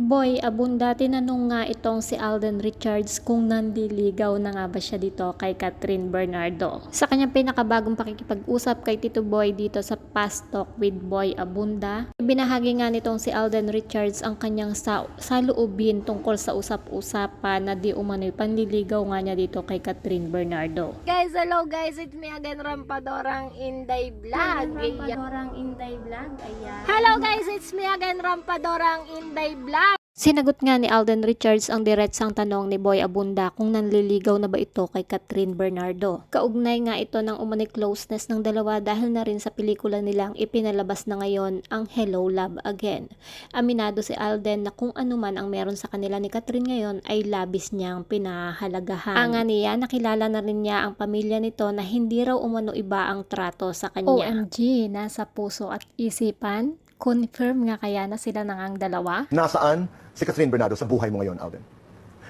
Boy Abunda, tinanong nga itong si Alden Richards kung nanliligaw na nga ba siya dito kay Catherine Bernardo. Sa kanyang pinakabagong pakikipag-usap kay Tito Boy dito sa Fast Talk with Boy Abunda, binahagi nga nitong si Alden Richards ang kanyang saloobin tungkol sa usap-usapan na di umano'y panliligaw nga niya dito kay Catherine Bernardo. Guys, hello guys, it's me again, Rampadorang Inday Vlog. Rampadorang Inday Vlog, ayan. Hello guys, it's me again, Rampadorang Inday Vlog. Sinagot nga ni Alden Richards ang diretsang tanong ni Boy Abunda kung nanliligaw na ba ito kay Catherine Bernardo. Kaugnay nga ito ng umano'y closeness ng dalawa dahil na rin sa pelikula nilang ipinalabas na ngayon ang Hello Love Again. Aminado si Alden na kung ano man ang meron sa kanila ni Catherine ngayon ay labis niyang pinahalagahan. Anga niya, nakilala na rin niya ang pamilya nito na hindi raw umano iba ang trato sa kanya. OMG, nasa puso at isipan? Confirm nga kaya na sila nang ang dalawa? Nasaan si Catherine Bernardo sa buhay mo ngayon, Alden?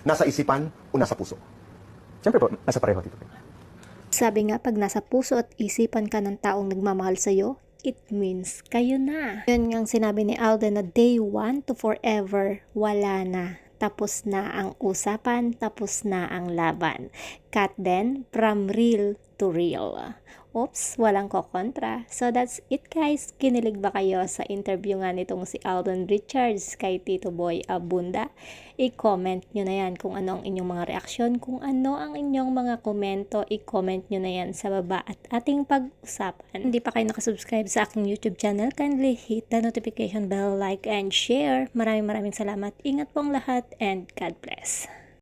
Nasa isipan o nasa puso? Siyempre po, nasa pareho dito. Sabi nga, pag nasa puso at isipan ka ng taong nagmamahal sa'yo, it means kayo na. Yun nga ang sinabi ni Alden na day 1 to forever, wala na. Tapos na ang usapan, tapos na ang laban. Cut then, from real to real. Oops, walang kokontra. So that's it guys. Kinilig ba kayo sa interview nga nitong si Alden Richards kay Tito Boy Abunda? I-comment nyo na yan kung ano ang inyong mga reaksyon. Kung ano ang inyong mga komento, i-comment nyo na yan sa baba at ating pag-usapan. Hindi pa kayo nakasubscribe sa aking YouTube channel, kindly hit the notification bell, like and share. Maraming salamat. Ingat po ang lahat and God bless.